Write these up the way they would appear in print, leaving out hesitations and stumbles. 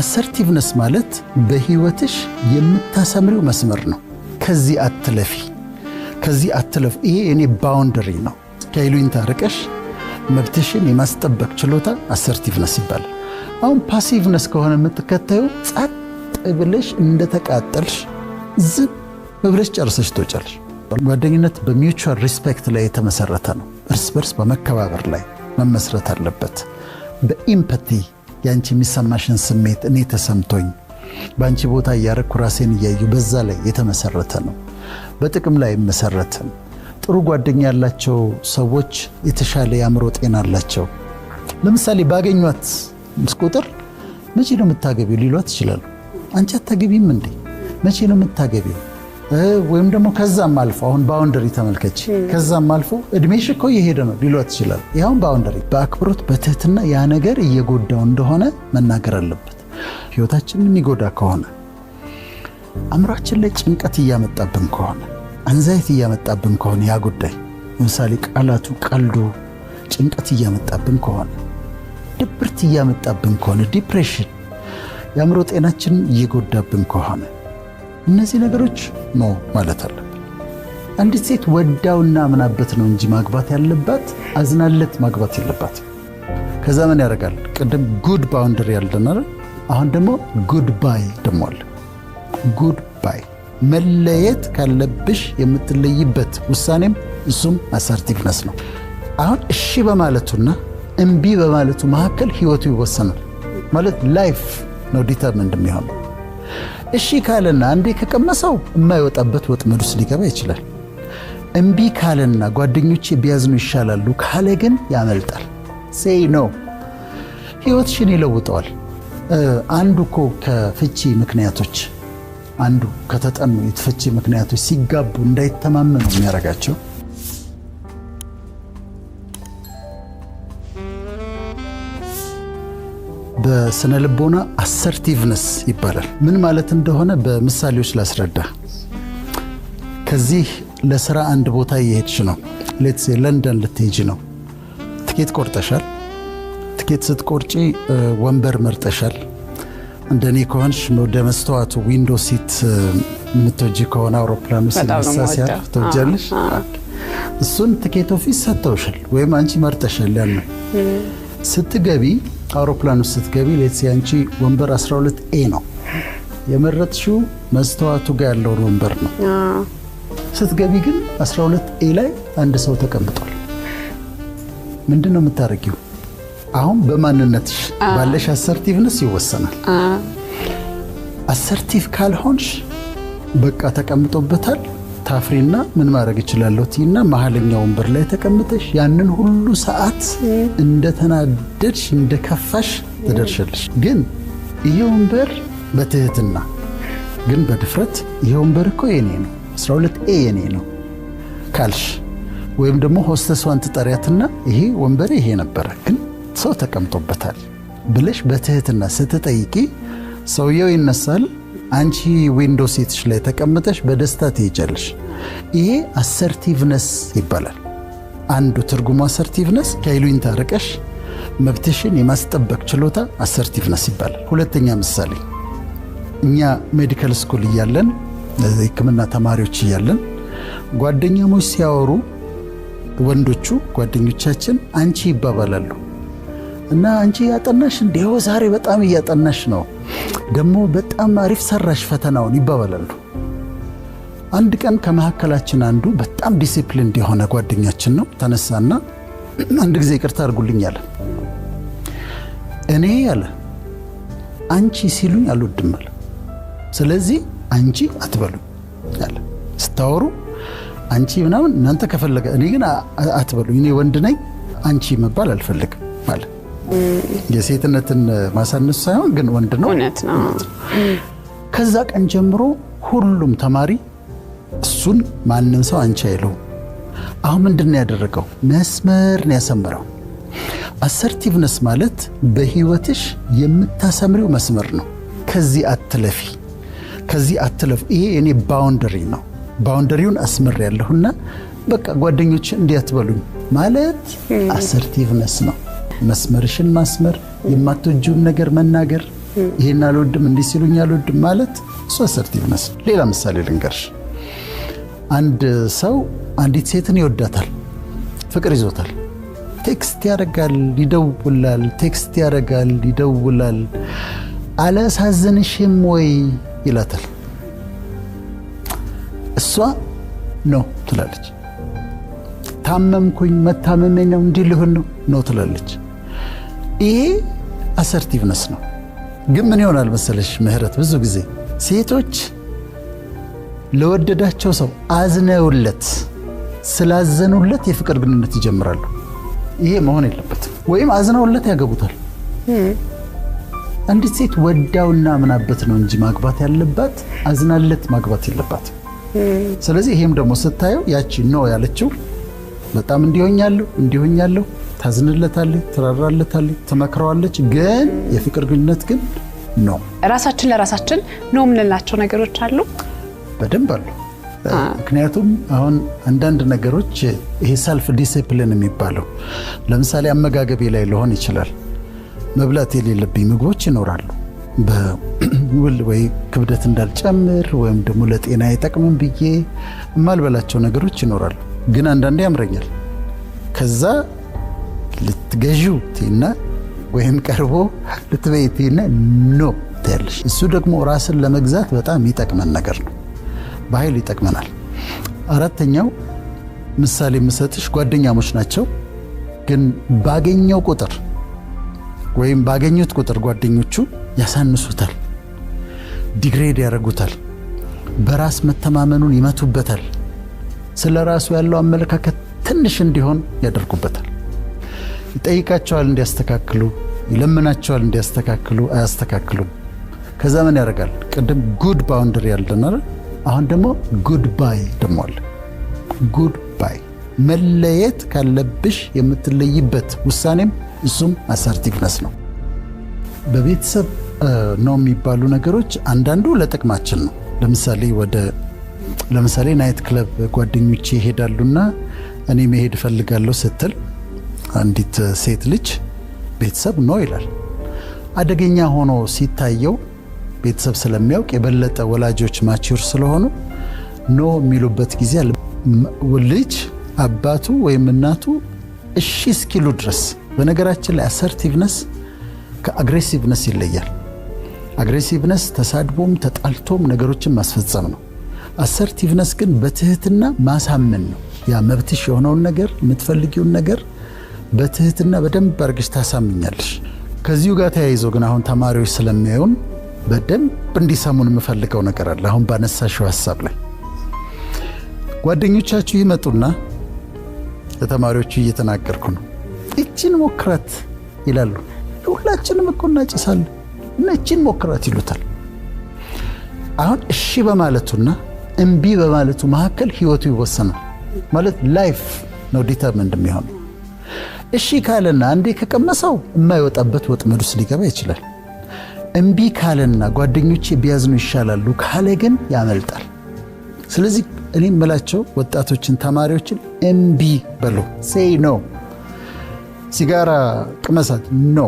አሰርቲቭነስ ማለት በህይወትሽ የምታሰምሪው መስመር ነው። ከዚህ አትለፊ፣ ከዚህ አትለፍ። ይሄ እኔ ባውንደሪ ነው። ከይሉኝታ ርቀሽ መብትሽን የማስጠበቅ ችሎታ አሰርቲቭነስ ይባላል። አሁን ፓሲቭነስ ከሆነ የምትከታዩ ጸጥ ብለሽ እንደተቃጠልሽ ዝም ብለሽ ጨርሰሽ ትወጫለሽ። ጓደኝነት በሚውቹዋል ሪስፔክት ላይ የተመሰረተ ነው። እርስ በርስ በመከባበር ላይ መመስረት አለበት። በኢምፓቲ ያንቺ የሚሰማሽን ስሜት እኔ ተሰምቶኝ በአንቺ ቦታ እያረኩ ራሴን እያዩ በዛ ላይ የተመሰረተ ነው። በጥቅም ላይ መሰረተም። ጥሩ ጓደኛ ያላቸው ሰዎች የተሻለ የአእምሮ ጤና አላቸው። ለምሳሌ ባገኟት ቁጥር መቼ ነው የምታገቢው ሊሏት ይችላሉ። አንቺ አታገቢም እንዴ? መቼ ነው የምታገቢው? ወይም ደግሞ ከዛም አልፎ አሁን ባውንደሪ ተመልከች፣ ከዛም አልፎ እድሜሽ እኮ እየሄደ ነው ሊሏት ይችላሉ። ይኸውን ባውንደሪ በአክብሮት በትህትና ያ ነገር እየጎዳው እንደሆነ መናገር አለበት። ህይወታችንን የሚጎዳ ከሆነ አእምሯችን ላይ ጭንቀት እያመጣብን ከሆነ አንዛይት እያመጣብን ከሆነ ያ ጉዳይ ለምሳሌ ቃላቱ፣ ቀልዱ ጭንቀት እያመጣብን ከሆነ ድብርት እያመጣብን ከሆነ ዲፕሬሽን የአእምሮ ጤናችንን እየጎዳብን ከሆነ እነዚህ ነገሮች ኖ ማለት አለብን። አንዲት ሴት ወዳውና ምናበት ነው እንጂ ማግባት ያለባት አዝናለት ማግባት የለባት። ከዛ ምን ያደርጋል? ቅድም ጉድ ባውንደሪ ያልደናል። አሁን ደግሞ ጉድ ባይ ደግሞ አለ። ጉድ ባይ መለየት ካለብሽ የምትለይበት ውሳኔም እሱም አሰርቲቭነስ ነው። አሁን እሺ በማለቱና እምቢ በማለቱ መካከል ህይወቱ ይወሰናል። ማለት ላይፍ ነው ዲተርሚንድ የሚሆነው። እሺ ካለና አንዴ ከቀመሰው የማይወጣበት ወጥመድ ውስጥ ሊገባ ይችላል። እምቢ ካለና ጓደኞቼ ቢያዝኑ ይሻላሉ ካለ ግን ያመልጣል። ሴይ ኖ ህይወትሽን ይለውጠዋል። አንዱ እኮ ከፍቺ ምክንያቶች አንዱ ከተጠኑ የፍቺ ምክንያቶች ሲጋቡ እንዳይተማመኑ የሚያደርጋቸው በስነ ልቦና አሰርቲቭነስ ይባላል። ምን ማለት እንደሆነ በምሳሌዎች ላስረዳ። ከዚህ ለስራ አንድ ቦታ እየሄድሽ ነው። ሌትስ ለንደን ልትሄጂ ነው። ትኬት ቆርጠሻል። ትኬት ስትቆርጪ ወንበር መርጠሻል። እንደኔ ከሆንሽ ወደ መስተዋቱ ዊንዶ ሲት የምትወጂ ከሆነ አውሮፕላኑ ሲነሳ ሲያርፍ ትወጃለሽ። እሱን ትኬት ኦፊስ ሰጥተውሻል ወይም አንቺ መርጠሻል። ያን ስትገቢ አውሮፕላኑ ስትገቢ ሌትስ ያንቺ ወንበር 12A ነው የመረጥሽው። መስተዋቱ ጋር ያለው ወንበር ነው። ስትገቢ ግን 12A ላይ አንድ ሰው ተቀምጧል። ምንድነው የምታረጊው? አሁን በማንነትሽ ባለሽ አሰርቲቭነስ ይወሰናል። አሰርቲቭ ካልሆንሽ በቃ ተቀምጦበታል ታፍሪና ምን ማድረግ ይችላልው ቲና መሐለኛው ወንበር ላይ ተቀምጠሽ ያንን ሁሉ ሰዓት እንደተናደድሽ እንደከፋሽ ተደርሸልሽ። ግን ይሄ ወንበር በትህትና ግን በድፍረት ይሄ ወንበር እኮ የኔ ነው 12A የኔ ነው ካልሽ ወይም ደግሞ ሆስተሷን ትጠሪያትና ይሄ ወንበር ይሄ ነበር ግን ሰው ተቀምጦበታል ብለሽ በትህትና ስትጠይቂ ሰውየው ይነሳል። አንቺ ዊንዶ ሲትሽ ላይ ተቀምጠሽ በደስታ ትሄጃለሽ። ይሄ አሰርቲቭነስ ይባላል። አንዱ ትርጉሙ አሰርቲቭነስ ከይሉኝታ ርቀሽ መብትሽን የማስጠበቅ ችሎታ አሰርቲቭነስ ይባላል። ሁለተኛ ምሳሌ እኛ ሜዲካል ስኩል እያለን ሕክምና ተማሪዎች እያለን ጓደኛሞች ሲያወሩ ወንዶቹ ጓደኞቻችን አንቺ ይባባላሉ እና አንቺ ያጠናሽ እንደው ዛሬ በጣም እያጠናሽ ነው ደግሞ በጣም አሪፍ ሰራሽ ፈተናውን ይባባላሉ። አንድ ቀን ከመሐከላችን አንዱ በጣም ዲሲፕሊን የሆነ ጓደኛችን ነው ተነሳና አንድ ጊዜ ይቅርታ አድርጉልኝ አለ። እኔ አለ አንቺ ሲሉኝ አልወድም አለ። ስለዚህ አንቺ አትበሉኝ አለ። ስታወሩ አንቺ ምናምን እናንተ ከፈለገ እኔ ግን አትበሉኝ፣ እኔ ወንድ ነኝ አንቺ መባል አልፈልግም አለ። የሴትነትን ማሳነስ ሳይሆን ግን ወንድ ነው። ከዛ ቀን ጀምሮ ሁሉም ተማሪ እሱን ማንም ሰው አንቺ አይለው። አሁን ምንድነው ያደረገው? መስመር ነው ያሰመረው። አሰርቲቭነስ ማለት በህይወትሽ የምታሰምሪው መስመር ነው። ከዚህ አትለፊ፣ ከዚህ አትለፍ። ይሄ እኔ ባውንደሪ ነው። ባውንደሪውን አስመር ያለሁና በቃ ጓደኞች እንዲያትበሉኝ ማለት አሰርቲቭነስ ነው። መስመርሽን ማስመር፣ የማትወጂውን ነገር መናገር ይሄን አልወድም እንዲህ ሲሉኝ አልወድም ማለት እሱ አሰርቲቭነስ። ሌላ ምሳሌ ልንገርሽ። አንድ ሰው አንዲት ሴትን ይወዳታል፣ ፍቅር ይዞታል። ቴክስት ያደርጋል፣ ይደውላል፣ ቴክስት ያደርጋል፣ ይደውላል። አላሳዝንሽም ወይ ይላታል። እሷ ነው ትላለች። ታመምኩኝ፣ መታመሜ ነው፣ እንዲህ ልሁን ነው ትላለች። ይሄ አሰርቲቭነስ ነው። ግን ምን ይሆናል መሰለሽ ምህረት፣ ብዙ ጊዜ ሴቶች ለወደዳቸው ሰው አዝነውለት ስላዘኑለት የፍቅር ግንኙነት ይጀምራሉ። ይሄ መሆን የለበትም። ወይም አዝነውለት ያገቡታል። አንዲት ሴት ወዳውና ምናበት ነው እንጂ ማግባት ያለባት አዝናለት ማግባት የለባትም። ስለዚህ ይሄም ደግሞ ስታየው ያቺ ነው ያለችው በጣም እንዲሆኛለሁ ታዝንለታለች፣ ትራራለታለች፣ ትመክረዋለች። ግን የፍቅር ግንኙነት ግን ነው። ራሳችን ለራሳችን ነው የምንላቸው ነገሮች አሉ፣ በደንብ አሉ። ምክንያቱም አሁን አንዳንድ ነገሮች ይሄ ሰልፍ ዲሲፕሊን የሚባለው ለምሳሌ አመጋገቤ ላይ ሊሆን ይችላል። መብላት የሌለብኝ ምግቦች ይኖራሉ። በውል ወይ ክብደት እንዳልጨምር ወይም ደግሞ ለጤና አይጠቅምም ብዬ የማልበላቸው ነገሮች ይኖራሉ። ግን አንዳንዴ ያምረኛል። ከዛ ልትገዢው ቲና ወይም ቀርቦ ልትበይ ቲና ኖ ትያለሽ። እሱ ደግሞ ራስን ለመግዛት በጣም ይጠቅመን ነገር ነው። በኃይል ይጠቅመናል። አራተኛው ምሳሌ የምሰጥሽ ጓደኛሞች ናቸው። ግን ባገኘው ቁጥር ወይም ባገኙት ቁጥር ጓደኞቹ ያሳንሱታል፣ ዲግሬድ ያደርጉታል፣ በራስ መተማመኑን ይመቱበታል፣ ስለ ራሱ ያለው አመለካከት ትንሽ እንዲሆን ያደርጉበታል። ይጠይቃቸዋል እንዲያስተካክሉ፣ ይለምናቸዋል እንዲያስተካክሉ፣ አያስተካክሉም። ከዛ ምን ያደርጋል? ቅድም ጉድ ባውንደሪ ያለን አይደል? አሁን ደግሞ ጉድ ባይ ደግሞ አለ። ጉድ ባይ መለየት ካለብሽ የምትለይበት ውሳኔም እሱም አሰርቲቭነስ ነው። በቤተሰብ ነው የሚባሉ ነገሮች አንዳንዱ ለጥቅማችን ነው። ለምሳሌ ናይት ክለብ ጓደኞቼ ይሄዳሉና እኔ መሄድ እፈልጋለሁ ስትል አንዲት ሴት ልጅ ቤተሰብ ነው ይላል። አደገኛ ሆኖ ሲታየው ቤተሰብ ስለሚያውቅ የበለጠ ወላጆች ማቹር ስለሆኑ ኖ የሚሉበት ጊዜ አለ። ልጅ አባቱ ወይም እናቱ እሺ እስኪሉ ድረስ። በነገራችን ላይ አሰርቲቭነስ ከአግሬሲቭነስ ይለያል። አግሬሲቭነስ ተሳድቦም ተጣልቶም ነገሮችን ማስፈጸም ነው። አሰርቲቭነስ ግን በትህትና ማሳመን ነው። ያ መብትሽ የሆነውን ነገር የምትፈልጊውን ነገር በትህትና በደንብ አድርገሽ ታሳምኛለሽ። ከዚሁ ጋር ተያይዞ ግን አሁን ተማሪዎች ስለሚያዩን በደንብ እንዲሰሙን የምፈልገው ነገር አለ። አሁን ባነሳሽው ሐሳብ ላይ ጓደኞቻችሁ ይመጡና ለተማሪዎቹ እየተናገርኩ ነው፣ እቺን ሞክራት ይላሉ። ሁላችንም እኮ እናጭሳለን እና እቺን ሞክራት ይሉታል። አሁን እሺ በማለቱና እምቢ በማለቱ መካከል ህይወቱ ይወሰናል። ማለት ላይፍ ነው ዲተርሚንድ የሚሆነው። እሺ ካለና አንዴ ከቀመሰው የማይወጣበት ወጥመድ ውስጥ ሊገባ ይችላል። እምቢ ካለና ጓደኞቼ ቢያዝኑ ይሻላሉ ካለ ግን ያመልጣል። ስለዚህ እኔ የምላቸው ወጣቶችን፣ ተማሪዎችን እምቢ በሉ። ሴይ ኖ። ሲጋራ ቅመሳት ኖ።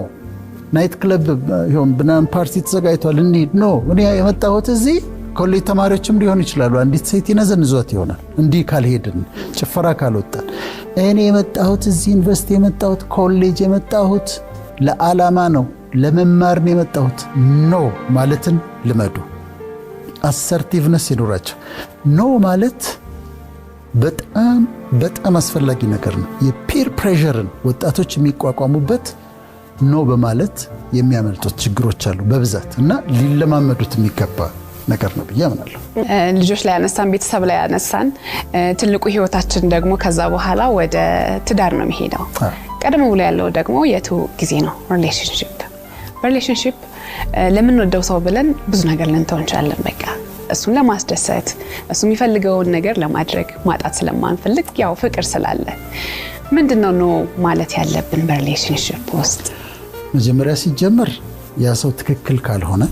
ናይት ክለብ ይሁን ብናን ፓርቲ ተዘጋጅቷል እንሂድ ኖ። እኔ የመጣሁት እዚህ ኮሌጅ ተማሪዎችም ሊሆኑ ይችላሉ። አንዲት ሴት ይነዘንዟት ይሆናል እንዲህ ካልሄድን፣ ጭፈራ ካልወጣን። እኔ የመጣሁት እዚህ ዩኒቨርሲቲ የመጣሁት ኮሌጅ የመጣሁት ለዓላማ ነው፣ ለመማር ነው የመጣሁት። ኖ ማለትን ልመዱ። አሰርቲቭነስ ይኖራቸው። ኖ ማለት በጣም በጣም አስፈላጊ ነገር ነው። የፒር ፕሬሸርን ወጣቶች የሚቋቋሙበት ኖ በማለት የሚያመልጡት ችግሮች አሉ በብዛት እና ሊለማመዱት የሚገባ ነገር ነው ብዬ አምናለሁ። ልጆች ላይ ያነሳን፣ ቤተሰብ ላይ ያነሳን፣ ትልቁ ህይወታችን ደግሞ ከዛ በኋላ ወደ ትዳር ነው የሚሄደው። ቀደም ብሎ ያለው ደግሞ የትውውቅ ጊዜ ነው፣ ሪሌሽንሺፕ ለምንወደው ሰው ብለን ብዙ ነገር ልንተው እንችላለን። በቃ እሱን ለማስደሰት እሱ የሚፈልገውን ነገር ለማድረግ ማጣት ስለማንፈልግ ያው ፍቅር ስላለ ምንድነው ነው ማለት ያለብን በሪሌሽንሺፕ ውስጥ? መጀመሪያ ሲጀመር ያ ሰው ትክክል ካልሆነ፣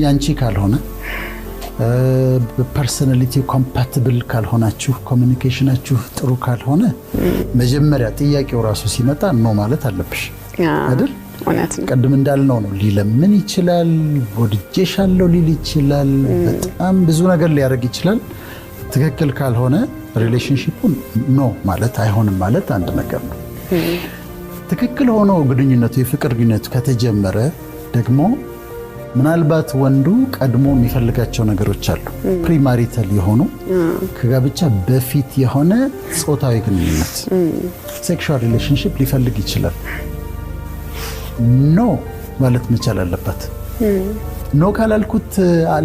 ያንቺ ካልሆነ፣ ፐርሰናሊቲ ኮምፓቲብል ካልሆናችሁ፣ ኮሚኒኬሽናችሁ ጥሩ ካልሆነ መጀመሪያ ጥያቄው ራሱ ሲመጣ ነው ማለት አለብሽ አይደል? ቅድም እንዳልነው ነው። ሊለምን ይችላል፣ ወድጄሻለሁ ሊል ይችላል፣ በጣም ብዙ ነገር ሊያደርግ ይችላል። ትክክል ካልሆነ ሪሌሽንሺፑን ኖ ማለት አይሆንም ማለት አንድ ነገር ነው። ትክክል ሆኖ ግንኙነቱ የፍቅር ግንኙነቱ ከተጀመረ ደግሞ ምናልባት ወንዱ ቀድሞ የሚፈልጋቸው ነገሮች አሉ። ፕሪማሪታል የሆኑ ከጋብቻ በፊት የሆነ ጾታዊ ግንኙነት ሴክሹዋል ሪሌሽንሺፕ ሊፈልግ ይችላል። ኖ ማለት መቻል አለባት። ኖ ካላልኩት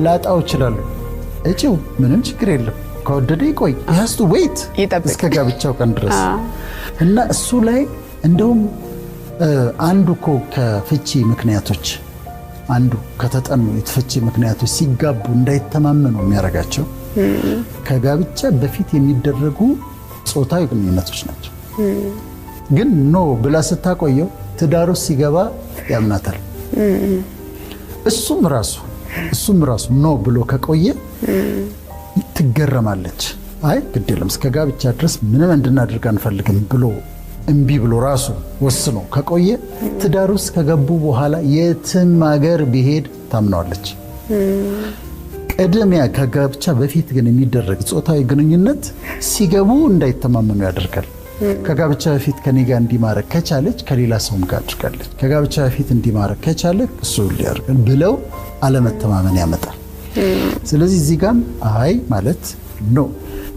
ላጣው ይችላሉ። እጪው ምንም ችግር የለም ከወደደ ይቆይ ያስቱ ዌይት እስከ ጋብቻው ቀን ድረስ እና እሱ ላይ እንደውም አንዱ እኮ ከፍቺ ምክንያቶች አንዱ ከተጠኑ የፍቺ ምክንያቶች ሲጋቡ እንዳይተማመኑ የሚያደርጋቸው ከጋብቻ በፊት የሚደረጉ ጾታዊ ግንኙነቶች ናቸው። ግን ኖ ብላ ስታቆየው ትዳሩ ሲገባ ያምናታል። እሱም ራሱ ኖ ብሎ ከቆየ ትገረማለች። አይ ግድ የለም እስከ ጋብቻ ድረስ ምንም እንድናደርግ አንፈልግም ብሎ እምቢ ብሎ ራሱ ወስኖ ከቆየ ትዳር ውስጥ ከገቡ በኋላ የትም ሀገር ቢሄድ ታምነዋለች። ቅድሚያ ከጋብቻ በፊት ግን የሚደረግ ጾታዊ ግንኙነት ሲገቡ እንዳይተማመኑ ያደርጋል። ከጋብቻ በፊት ከኔ ጋር እንዲማረግ ከቻለች ከሌላ ሰውም ጋር አድርጋለች፣ ከጋብቻ በፊት እንዲማረግ ከቻለ እሱ ሊያደርጋል ብለው አለመተማመን ያመጣል። ስለዚህ እዚህ ጋም አይ ማለት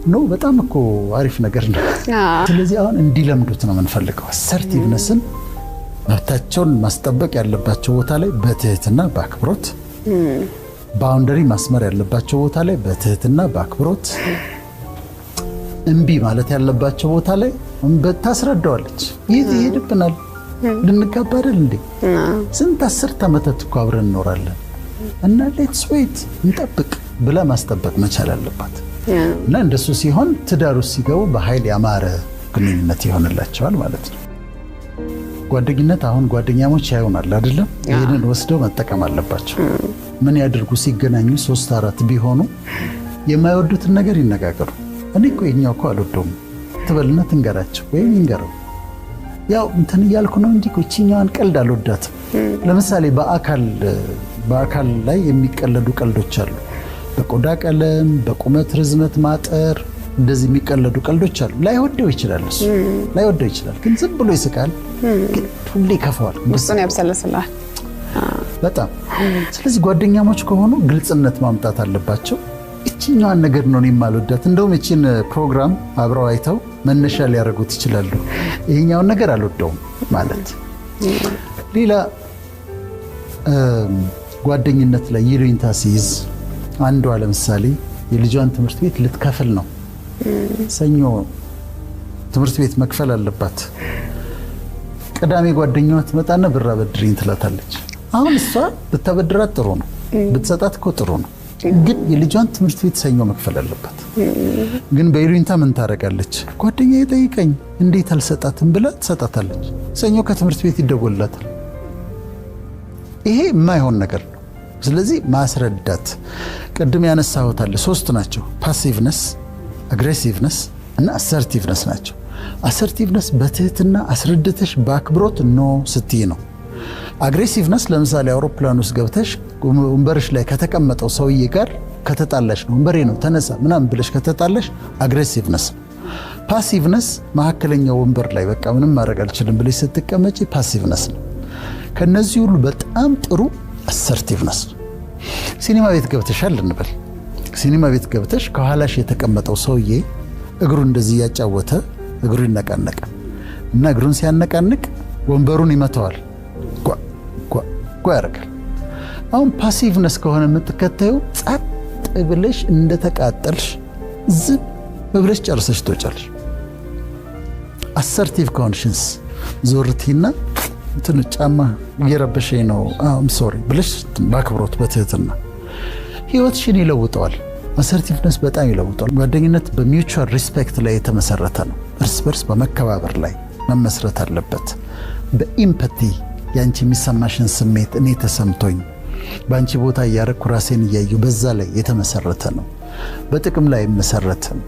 ኖ በጣም እኮ አሪፍ ነገር ነው። ስለዚህ አሁን እንዲለምዱት ነው የምንፈልገው። አሰርቲቭነስን መብታቸውን ማስጠበቅ ያለባቸው ቦታ ላይ በትህትና በአክብሮት፣ ባውንደሪ ማስመር ያለባቸው ቦታ ላይ በትህትና በአክብሮት፣ እምቢ ማለት ያለባቸው ቦታ ላይ ታስረዳዋለች። ይህ ይሄድብናል ልንጋባ አይደል እንዴ? ስንት 10 ዓመታት እኮ አብረን እንኖራለን እና ሌትስ ዌይት እንጠብቅ ብላ ማስጠበቅ መቻል አለባት። እና እንደሱ ሲሆን ትዳሩ ሲገቡ በኃይል ያማረ ግንኙነት ይሆንላቸዋል ማለት ነው። ጓደኝነት አሁን ጓደኛሞች ያዩናል አይደለም? ይህንን ወስደው መጠቀም አለባቸው። ምን ያድርጉ? ሲገናኙ 3-4 ቢሆኑ የማይወዱትን ነገር ይነጋገሩ። እኔ እኮ የኛው እኮ አልወደውም ትበልና ትንገራቸው ወይም ይንገረው። ያው እንትን እያልኩ ነው እንጂ እቺኛዋን ቀልድ አልወዳትም። ለምሳሌ በአካል ላይ የሚቀለዱ ቀልዶች አሉ። በቆዳ ቀለም፣ በቁመት ርዝመት ማጠር እንደዚህ የሚቀለዱ ቀልዶች አሉ። ላይወደው ይችላል፣ እሱ ላይወደው ይችላል። ግን ዝም ብሎ ይስቃል። ግን ሁሌ ይከፋዋል፣ ውስጡን ያብሰለስላል በጣም። ስለዚህ ጓደኛሞች ከሆኑ ግልጽነት ማምጣት አለባቸው። እቺኛዋን ነገር ነው የማልወዳት፣ እንደውም እቺን ፕሮግራም አብረው አይተው መነሻ ሊያደርጉት ይችላሉ። ይሄኛውን ነገር አልወደውም ማለት። ሌላ ጓደኝነት ላይ ይሉኝታ ሲይዝ አንዷ ለምሳሌ የልጇን ትምህርት ቤት ልትከፍል ነው። ሰኞ ትምህርት ቤት መክፈል አለባት። ቅዳሜ ጓደኛዋ ትመጣና ብር አበድሪኝ ትላታለች። አሁን እሷ ብታበድራት ጥሩ ነው፣ ብትሰጣት እኮ ጥሩ ነው። ግን የልጇን ትምህርት ቤት ሰኞ መክፈል አለባት። ግን በይሉኝታ ምን ታደርጋለች? ጓደኛዬ ጠይቀኝ እንዴት አልሰጣትም ብላ ትሰጣታለች። ሰኞ ከትምህርት ቤት ይደወልላታል። ይሄ የማይሆን ነገር ነው። ስለዚህ ማስረዳት። ቅድም ያነሳሁት አለ 3 ናቸው። ፓሲቭነስ፣ አግሬሲቭነስ እና አሰርቲቭነስ ናቸው። አሰርቲቭነስ በትህትና አስረድተሽ በአክብሮት ኖ ስትይ ነው። አግሬሲቭነስ ለምሳሌ አውሮፕላን ውስጥ ገብተሽ ወንበርሽ ላይ ከተቀመጠው ሰውዬ ጋር ከተጣላሽ ነው፣ ወንበሬ ነው ተነሳ ምናምን ብለሽ ከተጣላሽ አግሬሲቭነስ ነው። ፓሲቭነስ መካከለኛው ወንበር ላይ በቃ ምንም ማድረግ አልችልም ብለሽ ስትቀመጪ ፓሲቭነስ ነው። ከነዚህ ሁሉ በጣም ጥሩ አሰርቲቭነስ ነው። ሲኒማ ቤት ገብተሻል እንበል። ሲኒማ ቤት ገብተሽ ከኋላሽ የተቀመጠው ሰውዬ እግሩ እንደዚህ ያጫወተ እግሩ ይነቃነቃል እና እግሩን ሲያነቃንቅ ወንበሩን ይመታዋል፣ ጓ ያደርጋል። አሁን ፓሲቭነስ ከሆነ የምትከታዩ ጸጥ ብለሽ እንደተቃጠልሽ ዝም ብለሽ ጨርሰሽ ትወጫለሽ። አሰርቲቭ ኮንሽንስ ዞርቲና እንትን ጫማ እየረበሸኝ ነው ሶሪ ብለሽ በአክብሮት በትህትና ህይወትሽን ይለውጠዋል። አሰርቲቭነስ በጣም ይለውጠዋል። ጓደኝነት በሚውቹዋል ሪስፔክት ላይ የተመሰረተ ነው። እርስ በርስ በመከባበር ላይ መመስረት አለበት። በኢምፓቲ ያንቺ የሚሰማሽን ስሜት እኔ ተሰምቶኝ በአንቺ ቦታ እያረኩ ራሴን እያየሁ በዛ ላይ የተመሰረተ ነው። በጥቅም ላይ መሰረትም።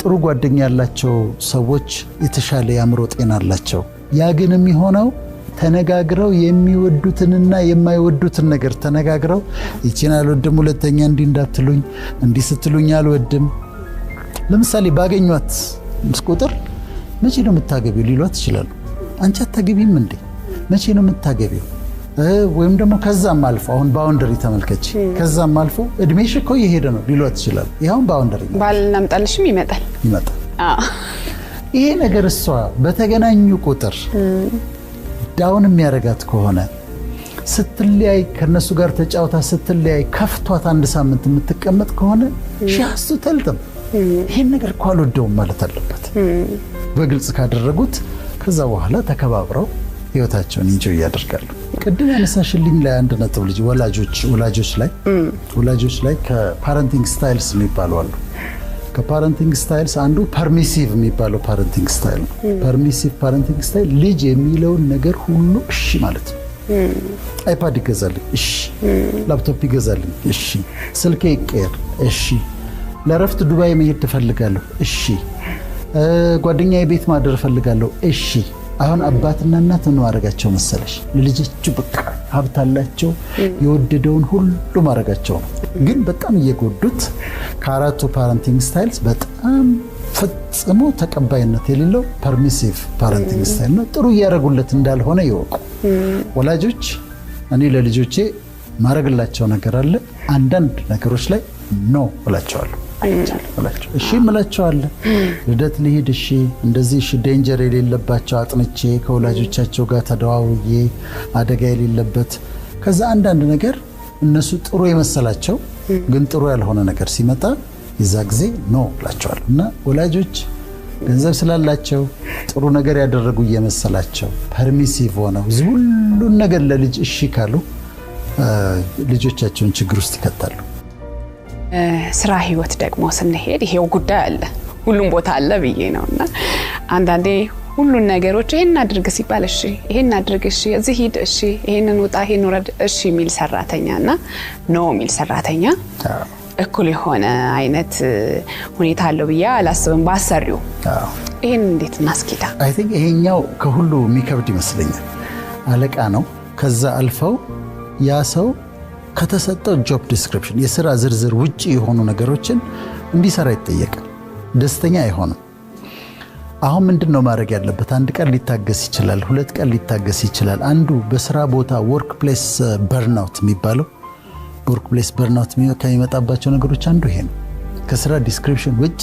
ጥሩ ጓደኛ ያላቸው ሰዎች የተሻለ የአእምሮ ጤና አላቸው። ያ ግን የሚሆነው ተነጋግረው የሚወዱትንና የማይወዱትን ነገር ተነጋግረው ይቺን አልወድም ሁለተኛ እንዲህ እንዳትሉኝ እንዲህ ስትሉኝ አልወድም። ለምሳሌ ባገኟት ቁጥር መቼ ነው የምታገቢው ሊሏት ይችላሉ። አንቺ አታገቢም እንዴ? መቼ ነው የምታገቢው? ወይም ደግሞ ከዛም አልፎ አሁን ባውንደሪ ተመልከች፣ ከዛም አልፎ እድሜሽ እኮ እየሄደ ነው ሊሏት ይችላሉ። ይሄውን ባውንደሪ ባልና ምጣልሽም ይመጣል። ይሄ ነገር እሷ በተገናኙ ቁጥር ዳውን የሚያረጋት ከሆነ ስትለያይ ከነሱ ጋር ተጫውታ ስትለያይ ከፍቷት አንድ ሳምንት የምትቀመጥ ከሆነ ሻሱ ተልተም ይሄን ነገር እኮ አልወደውም ማለት አለበት። በግልጽ ካደረጉት ከዛ በኋላ ተከባብረው ህይወታቸውን ኢንጆይ ያደርጋሉ። ቅድም ያነሳሽልኝ ላይ አንድ ነጥብ ልጅ ወላጆች ላይ ከፓረንቲንግ ስታይልስ የሚባሉ አሉ። ከፓረንቲንግ ስታይልስ አንዱ ፐርሚሲቭ የሚባለው ፓረንቲንግ ስታይል ነው። ፐርሚሲቭ ፓረንቲንግ ስታይል ልጅ የሚለውን ነገር ሁሉ እሺ ማለት ነው። አይፓድ ይገዛልኝ፣ እሺ። ላፕቶፕ ይገዛልኝ፣ እሺ። ስልኬ ይቀየር፣ እሺ። ለረፍት ዱባይ መሄድ ትፈልጋለሁ፣ እሺ። ጓደኛዬ ቤት ማደር ፈልጋለሁ፣ እሺ። አሁን አባትና እናት ምን ማድረጋቸው መሰለሽ? ለልጆቹ በቃ ሀብት አላቸው፣ የወደደውን ሁሉ ማድረጋቸው ነው። ግን በጣም እየጎዱት ከአራቱ ፓረንቲንግ ስታይልስ በጣም ፈጽሞ ተቀባይነት የሌለው ፐርሚሲቭ ፓረንቲንግ ስታይል ነው። ጥሩ እያደረጉለት እንዳልሆነ ይወቁ ወላጆች። እኔ ለልጆቼ ማድረግላቸው ነገር አለ። አንዳንድ ነገሮች ላይ ኖ እላቸዋለሁ። እሺ እምላቸዋለሁ። ልደት ልሂድ፣ እሺ። እንደዚህ እሺ። ዴንጀር የሌለባቸው አጥንቼ ከወላጆቻቸው ጋር ተደዋውዬ አደጋ የሌለበት። ከዛ አንዳንድ ነገር እነሱ ጥሩ የመሰላቸው ግን ጥሩ ያልሆነ ነገር ሲመጣ የዛ ጊዜ ኖ እላቸዋለሁ። እና ወላጆች ገንዘብ ስላላቸው ጥሩ ነገር ያደረጉ እየመሰላቸው ፐርሚሲቭ ሆነው ሁሉን ነገር ለልጅ እሺ ካሉ ልጆቻቸውን ችግር ውስጥ ይከታሉ። ስራ ህይወት ደግሞ ስንሄድ ይሄው ጉዳይ አለ፣ ሁሉም ቦታ አለ ብዬ ነውና አንዳንዴ ሁሉን ነገሮች ይሄን አድርግ ሲባል እሺ፣ ይሄን አድርግ እሺ፣ እዚህ ሂድ እሺ፣ ይሄንን ውጣ፣ ይሄን ወረድ እሺ የሚል ሰራተኛና ኖ የሚል ሰራተኛ እኩል የሆነ አይነት ሁኔታ አለው ብዬ አላስብም ባሰሪው። ይሄን እንዴት እናስኪዳ? አይ ቲንክ ይሄኛው ከሁሉ የሚከብድ ይመስለኛል። አለቃ ነው። ከዛ አልፈው ያ ሰው ከተሰጠው ጆብ ዲስክሪፕሽን የሥራ ዝርዝር ውጪ የሆኑ ነገሮችን እንዲሰራ ይጠየቃል። ደስተኛ አይሆንም። አሁን ምንድነው ማድረግ ያለበት? አንድ ቀን ሊታገስ ይችላል፣ ሁለት ቀን ሊታገስ ይችላል። አንዱ በስራ ቦታ ወርክ ፕሌስ በርናውት የሚባለው ወርክ ፕሌስ በርናውት ከሚመጣባቸው ነገሮች አንዱ ይሄ ነው። ከስራ ዲስክሪፕሽን ውጪ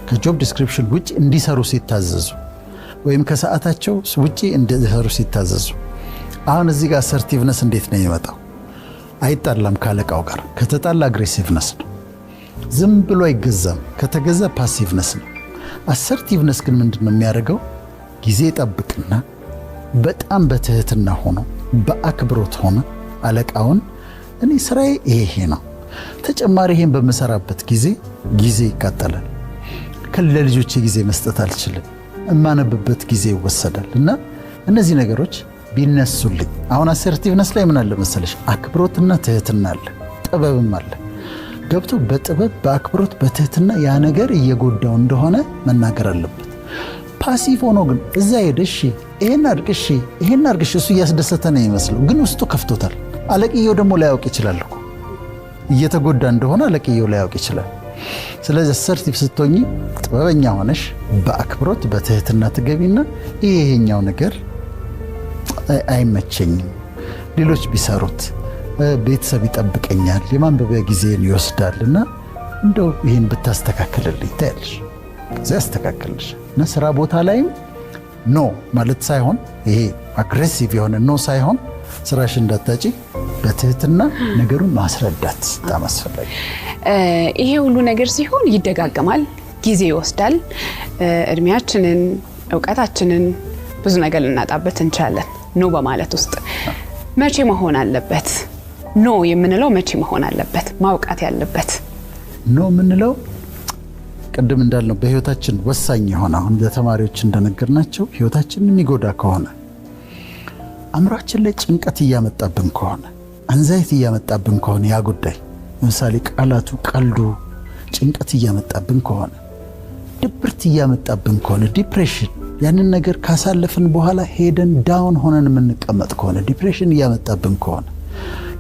ከጆብ ዲስክሪፕሽን ውጪ እንዲሰሩ ሲታዘዙ ወይም ከሰዓታቸው ውጪ እንዲሰሩ ሲታዘዙ። አሁን እዚህ ጋር አሰርቲቭነስ እንዴት ነው የሚመጣው? አይጣላም ካለቃው ጋር። ከተጣላ አግሬሲቭነስ ነው። ዝም ብሎ አይገዛም። ከተገዛ ፓሲቭነስ ነው። አሰርቲቭነስ ግን ምንድነው የሚያደርገው? ጊዜ ጠብቅና በጣም በትህትና ሆኖ በአክብሮት ሆኖ አለቃውን እኔ ስራዬ ይሄ ነው፣ ተጨማሪ ይሄን በመሰራበት ጊዜ ይቃጠላል፣ ለልጆቼ ጊዜ መስጠት አልችልም፣ እማነብበት ጊዜ ይወሰዳል። እና እነዚህ ነገሮች ቢነሱልኝ። አሁን አሰርቲቭነስ ላይ ምን አለ መሰለሽ? አክብሮትና ትህትና አለ፣ ጥበብም አለ። ገብቶ በጥበብ በአክብሮት በትህትና ያ ነገር እየጎዳው እንደሆነ መናገር አለበት። ፓሲቭ ሆኖ ግን እዛ ሄደ እሺ ይሄን አድርግ እሺ ይሄን አድርግ እሱ እያስደሰተ ነው ይመስለው፣ ግን ውስጡ ከፍቶታል። አለቅየው ደግሞ ላያውቅ ይችላል እኮ እየተጎዳ እንደሆነ አለቅየው ላያውቅ ይችላል። ስለዚህ አሰርቲቭ ስትሆኚ ጥበበኛ ሆነሽ በአክብሮት በትህትና ትገቢና ይሄኛው ነገር አይመቸኝም፣ ሌሎች ቢሰሩት ቤተሰብ ይጠብቀኛል፣ የማንበቢያ ጊዜን ይወስዳልና እንደው ይህን ብታስተካክልልኝ ታያለሽ። ከዚያ ያስተካክልሽ እና ስራ ቦታ ላይም ኖ ማለት ሳይሆን ይሄ አግሬሲቭ የሆነ ኖ ሳይሆን ስራሽ እንዳታጪ በትህትና ነገሩን ማስረዳት በጣም አስፈላጊ። ይሄ ሁሉ ነገር ሲሆን ይደጋገማል፣ ጊዜ ይወስዳል፣ እድሜያችንን እውቀታችንን ብዙ ነገር ልናጣበት እንችላለን። ኖ በማለት ውስጥ መቼ መሆን አለበት? ኖ የምንለው መቼ መሆን አለበት? ማውቃት ያለበት ኖ የምንለው ቅድም እንዳልነው በህይወታችን ወሳኝ የሆነ አሁን ለተማሪዎች እንደነገርናቸው ህይወታችንን የሚጎዳ ከሆነ አእምሯችን ላይ ጭንቀት እያመጣብን ከሆነ አንዛይቲ እያመጣብን ከሆነ ያ ጉዳይ ለምሳሌ ቃላቱ፣ ቀልዱ ጭንቀት እያመጣብን ከሆነ ድብርት እያመጣብን ከሆነ ዲፕሬሽን ያንን ነገር ካሳለፍን በኋላ ሄደን ዳውን ሆነን የምንቀመጥ ከሆነ ዲፕሬሽን እያመጣብን ከሆነ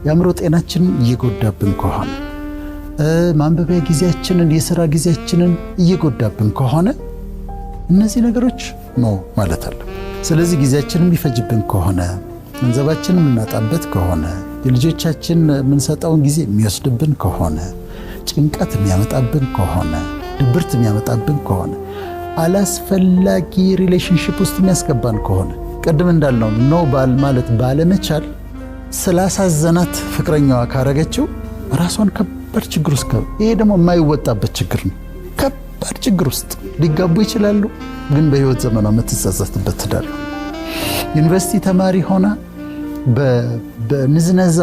የአእምሮ ጤናችንን እየጎዳብን ከሆነ ማንበቢያ ጊዜያችንን የሥራ ጊዜያችንን እየጎዳብን ከሆነ እነዚህ ነገሮች ነው ማለት አለብን። ስለዚህ ጊዜያችንን የሚፈጅብን ከሆነ ገንዘባችንን የምናጣበት ከሆነ የልጆቻችን የምንሰጠውን ጊዜ የሚወስድብን ከሆነ ጭንቀት የሚያመጣብን ከሆነ ድብርት የሚያመጣብን ከሆነ አላስፈላጊ ሪሌሽንሺፕ ውስጥ የሚያስገባን ከሆነ ቅድም እንዳልነው ነው ባል ማለት ባለመቻል ስላሳዘናት ፍቅረኛዋ ካረገችው ራሷን ከባድ ችግር ውስጥ ይሄ ደግሞ የማይወጣበት ችግር ነው። ከባድ ችግር ውስጥ ሊጋቡ ይችላሉ፣ ግን በህይወት ዘመኗ የምትጸጸትበት ትዳር ነው። ዩኒቨርሲቲ ተማሪ ሆና በንዝነዛ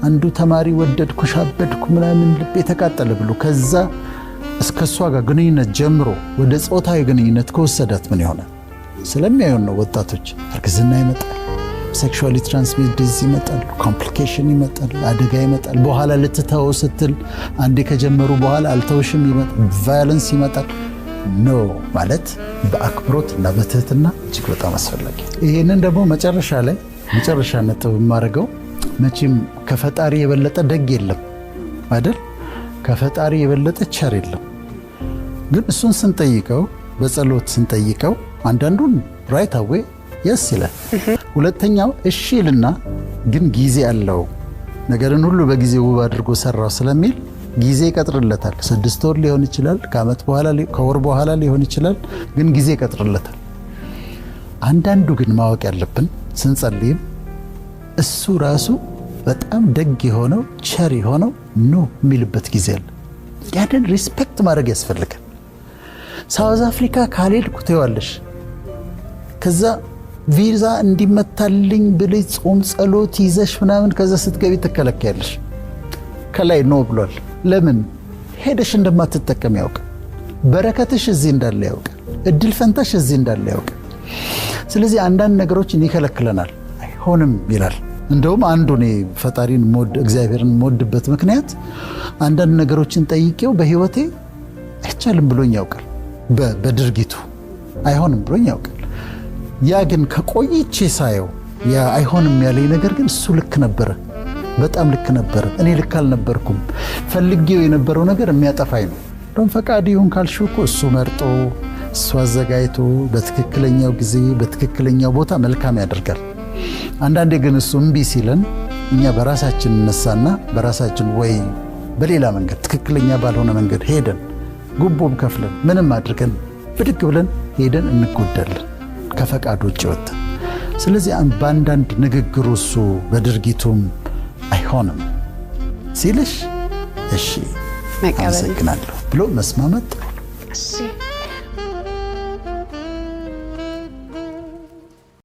አንዱ ተማሪ ወደድኩሽ አበድኩ ምናምን ልብ የተቃጠለ ብሎ ከዛ እስከ እሷ ጋር ግንኙነት ጀምሮ ወደ ጾታዊ ግንኙነት ከወሰዳት ምን ይሆናል? ስለሚያዩን ነው ወጣቶች። እርግዝና ይመጣል፣ ሴክሹዋሊ ትራንስሚትድ ዲዚዝ ይመጣል፣ ኮምፕሊኬሽን ይመጣል፣ አደጋ ይመጣል። በኋላ ልትተው ስትል አንዴ ከጀመሩ በኋላ አልተውሽም ይመጣል፣ ቫዮለንስ ይመጣል። ኖ ማለት በአክብሮት እና በትህትና እጅግ በጣም አስፈላጊ። ይህንን ደግሞ መጨረሻ ነጥብ የማደርገው መቼም ከፈጣሪ የበለጠ ደግ የለም አይደል? ከፈጣሪ የበለጠ ቸር የለም። ግን እሱን ስንጠይቀው በጸሎት ስንጠይቀው አንዳንዱን ራይት አዌ የስ ይላል፣ ሁለተኛው እሺ ይልና ግን ጊዜ አለው ነገርን ሁሉ በጊዜ ውብ አድርጎ ሰራው ስለሚል ጊዜ ይቀጥርለታል። 6 ወር ሊሆን ይችላል፣ ከዓመት በኋላ ከወር በኋላ ሊሆን ይችላል፣ ግን ጊዜ ይቀጥርለታል። አንዳንዱ ግን ማወቅ ያለብን ስንጸልይም እሱ ራሱ በጣም ደግ የሆነው ቸር የሆነው ኖ የሚልበት ጊዜ አለ። ያንን ሪስፔክት ማድረግ ያስፈልጋል። ሳውዝ አፍሪካ ካልሄድኩ ትይዋለሽ፣ ከዛ ቪዛ እንዲመታልኝ ብለሽ ጾም ጸሎት ይዘሽ ምናምን ከዛ ስትገቢ ትከለከያለሽ። ከላይ ኖ ብሏል። ለምን? ሄደሽ እንደማትጠቀም ያውቃል። በረከትሽ እዚህ እንዳለ ያውቃል። እድል ፈንታሽ እዚህ እንዳለ ያውቃል። ስለዚህ አንዳንድ ነገሮችን ይከለክለናል፣ አይሆንም ይላል። እንደውም አንዱ እኔ ፈጣሪን እግዚአብሔርን የምወድበት ምክንያት አንዳንድ ነገሮችን ጠይቄው በህይወቴ አይቻልም ብሎኝ ያውቃል። በድርጊቱ አይሆንም ብሎኝ ያውቃል። ያ ግን ከቆይቼ ሳየው ያ አይሆንም ያለኝ ነገር ግን እሱ ልክ ነበረ፣ በጣም ልክ ነበረ። እኔ ልክ አልነበርኩም። ፈልጌው የነበረው ነገር የሚያጠፋኝ ነው። እንደውም ፈቃድ ይሁን ካልሽው እኮ እሱ መርጦ እሱ አዘጋጅቶ በትክክለኛው ጊዜ በትክክለኛው ቦታ መልካም ያደርጋል። አንዳንዴ ግን እሱ እምቢ ሲለን እኛ በራሳችን እነሳና በራሳችን ወይ በሌላ መንገድ ትክክለኛ ባልሆነ መንገድ ሄደን ጉቦም ከፍለን ምንም አድርገን ብድግ ብለን ሄደን እንጎዳለን ከፈቃድ ውጭ ወጥተን። ስለዚህ በአንዳንድ ንግግሩ እሱ በድርጊቱም አይሆንም ሲልሽ እሺ አመሰግናለሁ ብሎ መስማማት ጥሩ ነው።